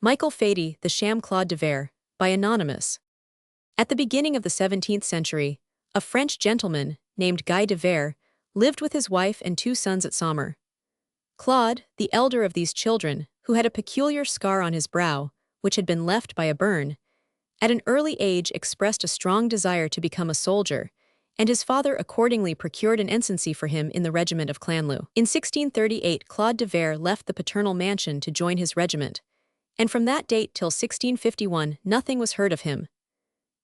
Michael Feydy, the Sham Claude de Verre, by Anonymous. At the beginning of the 17th century, a French gentleman, named Guy de Verre, lived with his wife and two sons at Saumur. Claude, the elder of these children, who had a peculiar scar on his brow, which had been left by a burn, at an early age expressed a strong desire to become a soldier, and his father accordingly procured an ensigncy for him in the regiment of Clanlou. In 1638, Claude de Verre left the paternal mansion to join his regiment, and from that date till 1651 nothing was heard of him.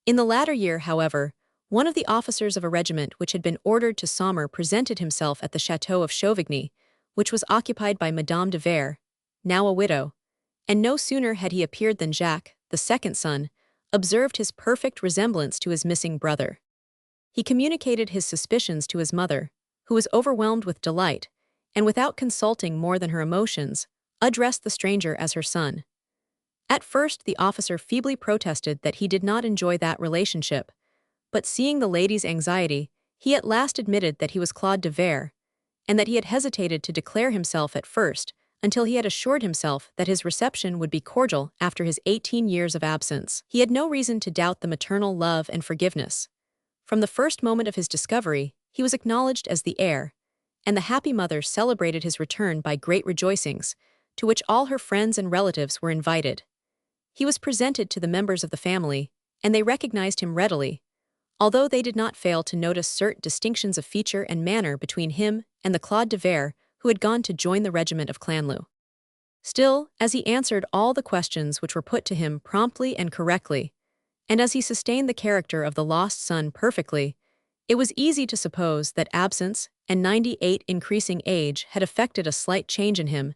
In the latter year, however, one of the officers of a regiment which had been ordered to Saumur presented himself at the chateau of Chauvigny, which was occupied by Madame de Verre, now a widow, and no sooner had he appeared than Jacques, the second son, observed his perfect resemblance to his missing brother. He communicated his suspicions to his mother, who was overwhelmed with delight, and without consulting more than her emotions, addressed the stranger as her son. At first the officer feebly protested that he did not enjoy that relationship, but seeing the lady's anxiety, he at last admitted that he was Claude de Verre, and that he had hesitated to declare himself at first until he had assured himself that his reception would be cordial after his 18 years of absence. He had no reason to doubt the maternal love and forgiveness. From the first moment of his discovery, he was acknowledged as the heir, and the happy mother celebrated his return by great rejoicings, to which all her friends and relatives were invited. He was presented to the members of the family, and they recognized him readily, although they did not fail to notice certain distinctions of feature and manner between him and the Claude de Verre who had gone to join the regiment of Clanlou. Still, as he answered all the questions which were put to him promptly and correctly, and as he sustained the character of the lost son perfectly, it was easy to suppose that absence and 98 increasing age had effected a slight change in him,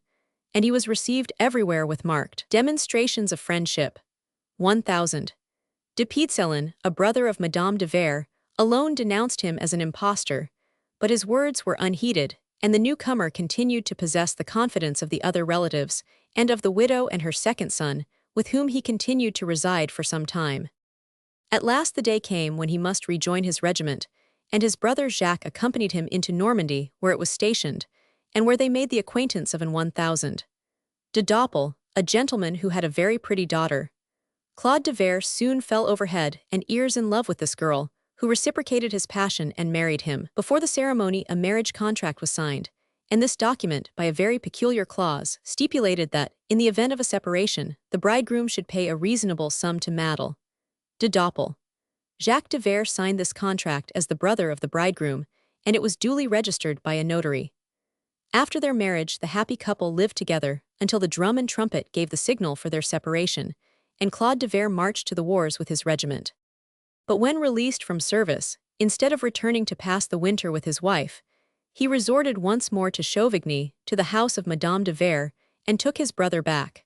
and he was received everywhere with marked demonstrations of friendship. 1000. De Pietzelin, a brother of Madame de Verre, alone denounced him as an impostor, but his words were unheeded, and the newcomer continued to possess the confidence of the other relatives and of the widow and her second son, with whom he continued to reside for some time. At last the day came when he must rejoin his regiment, and his brother Jacques accompanied him into Normandy, where it was stationed, and where they made the acquaintance of an 1000. De Doppel, a gentleman who had a very pretty daughter. Claude de Verre soon fell over head and ears in love with this girl, who reciprocated his passion and married him. Before the ceremony, a marriage contract was signed, and this document, by a very peculiar clause, stipulated that, in the event of a separation, the bridegroom should pay a reasonable sum to Madel. De Doppel. Jacques de Verre signed this contract as the brother of the bridegroom, and it was duly registered by a notary. After their marriage, the happy couple lived together until the drum and trumpet gave the signal for their separation, and Claude de Verre marched to the wars with his regiment. But when released from service, instead of returning to pass the winter with his wife, he resorted once more to Chauvigny, to the house of Madame de Verre, and took his brother back.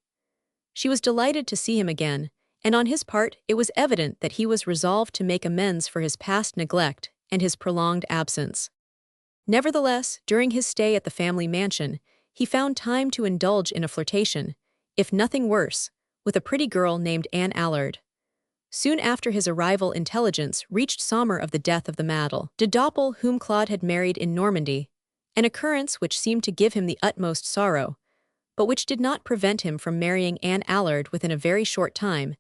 She was delighted to see him again, and on his part it was evident that he was resolved to make amends for his past neglect and his prolonged absence. Nevertheless, during his stay at the family mansion, he found time to indulge in a flirtation, if nothing worse, with a pretty girl named Anne Allard. Soon after his arrival, intelligence reached Saumur of the death of the Madel de Doppel, whom Claude had married in Normandy, an occurrence which seemed to give him the utmost sorrow, but which did not prevent him from marrying Anne Allard within a very short time,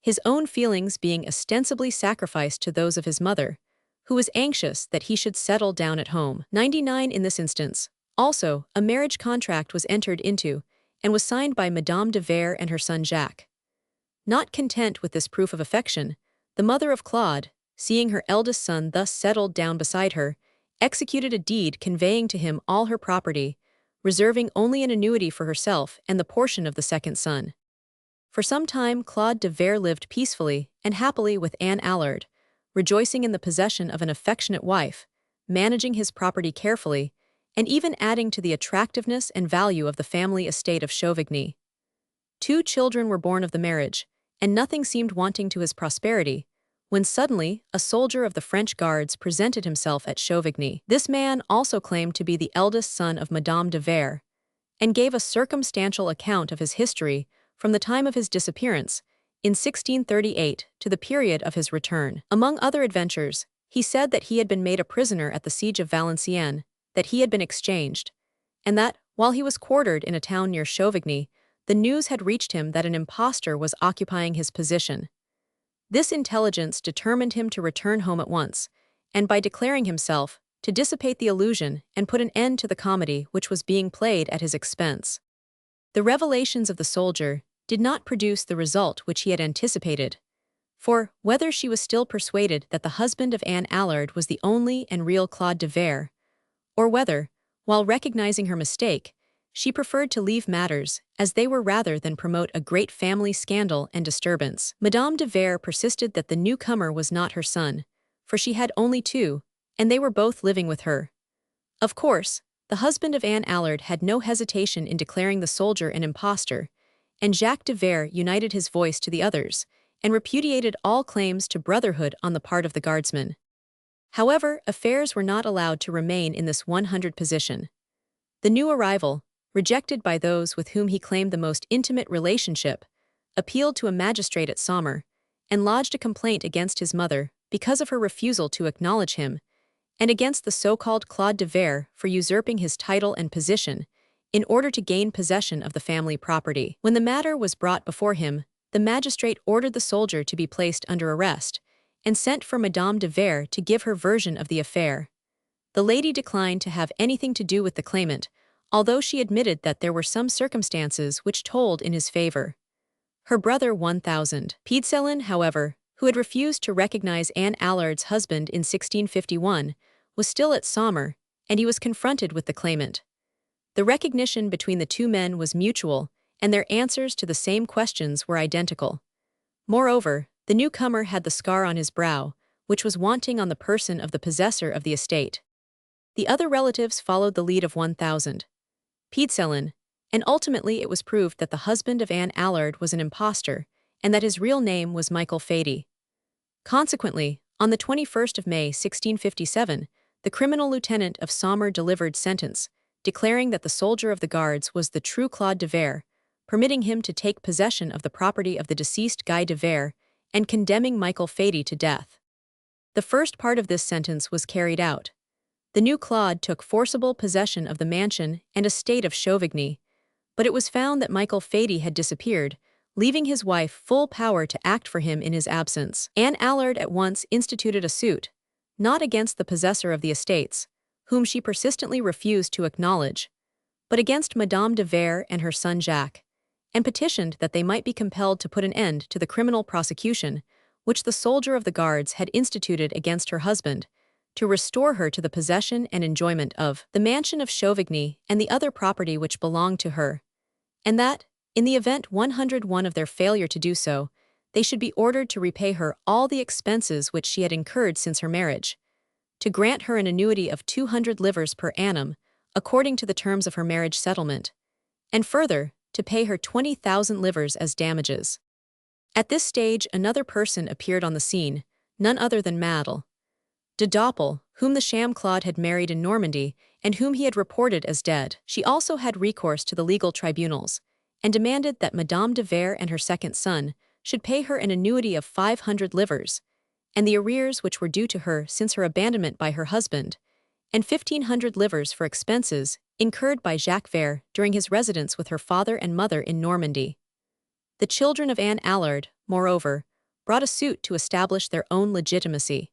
his own feelings being ostensibly sacrificed to those of his mother, who was anxious that he should settle down at home. 99. In this instance, also, a marriage contract was entered into and was signed by Madame de Verre and her son Jacques. Not content with this proof of affection, the mother of Claude, seeing her eldest son thus settled down beside her, executed a deed conveying to him all her property, reserving only an annuity for herself and the portion of the second son. For some time Claude de Verre lived peacefully and happily with Anne Allard, rejoicing in the possession of an affectionate wife, managing his property carefully, and even adding to the attractiveness and value of the family estate of Chauvigny. 2 children were born of the marriage, and nothing seemed wanting to his prosperity, when suddenly a soldier of the French Guards presented himself at Chauvigny. This man also claimed to be the eldest son of Madame de Verre, and gave a circumstantial account of his history from the time of his disappearance, in 1638, to the period of his return. Among other adventures, he said that he had been made a prisoner at the siege of Valenciennes, that he had been exchanged, and that, while he was quartered in a town near Chauvigny, the news had reached him that an impostor was occupying his position. This intelligence determined him to return home at once, and by declaring himself, to dissipate the illusion and put an end to the comedy which was being played at his expense. The revelations of the soldier did not produce the result which he had anticipated, for, whether she was still persuaded that the husband of Anne Allard was the only and real Claude de Verre, or whether, while recognizing her mistake, she preferred to leave matters as they were rather than promote a great family scandal and disturbance, Madame de Verre persisted that the newcomer was not her son, for she had only two, and they were both living with her. Of course, the husband of Anne Allard had no hesitation in declaring the soldier an impostor, and Jacques de Verre united his voice to the others and repudiated all claims to brotherhood on the part of the guardsmen. However, affairs were not allowed to remain in this 100 position. The new arrival, rejected by those with whom he claimed the most intimate relationship, appealed to a magistrate at Saumur, and lodged a complaint against his mother because of her refusal to acknowledge him, and against the so-called Claude de Verre for usurping his title and position in order to gain possession of the family property. When the matter was brought before him, the magistrate ordered the soldier to be placed under arrest and sent for Madame de Verre to give her version of the affair. The lady declined to have anything to do with the claimant, although she admitted that there were some circumstances which told in his favor. Her brother 1000. Piedselin, however, who had refused to recognize Anne Allard's husband in 1651, was still at Saumur, and he was confronted with the claimant. The recognition between the two men was mutual, and their answers to the same questions were identical. Moreover, the newcomer had the scar on his brow, which was wanting on the person of the possessor of the estate. The other relatives followed the lead of 1000. Piedselin, and ultimately it was proved that the husband of Anne Allard was an impostor, and that his real name was Michael Feydy. Consequently, on the 21st of May 1657, the criminal lieutenant of Saumur delivered sentence, declaring that the soldier of the guards was the true Claude de Verre, permitting him to take possession of the property of the deceased Guy de Verre, and condemning Michael Feydy to death. The first part of this sentence was carried out. The new Claude took forcible possession of the mansion and estate of Chauvigny, but it was found that Michael Feydy had disappeared, leaving his wife full power to act for him in his absence. Anne Allard at once instituted a suit, not against the possessor of the estates, whom she persistently refused to acknowledge, but against Madame de Verre and her son Jacques, and petitioned that they might be compelled to put an end to the criminal prosecution, which the soldier of the guards had instituted against her husband, to restore her to the possession and enjoyment of the mansion of Chauvigny and the other property which belonged to her, and that, in the event 101 of their failure to do so, they should be ordered to repay her all the expenses which she had incurred since her marriage, to grant her an annuity of 200 livres per annum, according to the terms of her marriage settlement, and further, to pay her 20,000 livres as damages. At this stage another person appeared on the scene, none other than Madame de Doppel, whom the Sham Claude had married in Normandy and whom he had reported as dead. She also had recourse to the legal tribunals, and demanded that Madame de Verre and her second son should pay her an annuity of 500 livres, and the arrears which were due to her since her abandonment by her husband, and 1,500 livres for expenses incurred by Jacques Verre during his residence with her father and mother in Normandy. The children of Anne Allard, moreover, brought a suit to establish their own legitimacy.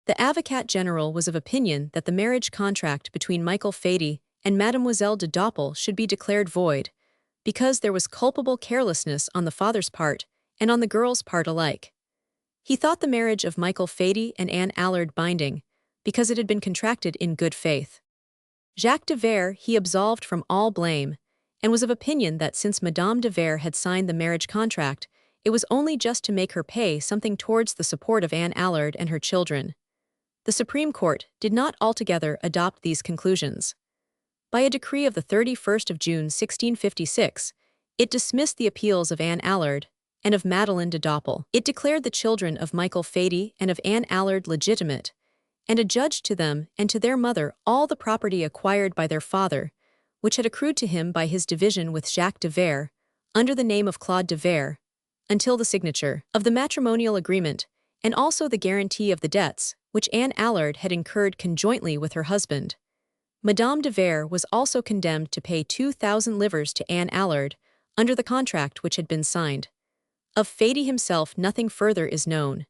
The Avocat General was of opinion that the marriage contract between Michael Feydy and Mademoiselle de Doppel should be declared void, because there was culpable carelessness on the father's part and on the girl's part alike. He thought the marriage of Michael Feydy and Anne Allard binding, because it had been contracted in good faith. Jacques de Verre he absolved from all blame, and was of opinion that since Madame de Verre had signed the marriage contract, it was only just to make her pay something towards the support of Anne Allard and her children. The Supreme Court did not altogether adopt these conclusions. By a decree of the 31st of June 1656, it dismissed the appeals of Anne Allard and of Madeleine de Doppel. It declared the children of Michael Feydy and of Anne Allard legitimate, and adjudged to them and to their mother all the property acquired by their father, which had accrued to him by his division with Jacques de Verre, under the name of Claude de Verre, until the signature of the matrimonial agreement, and also the guarantee of the debts, which Anne Allard had incurred conjointly with her husband. Madame de Verre was also condemned to pay 2,000 livres to Anne Allard, under the contract which had been signed. Of Feydy himself nothing further is known.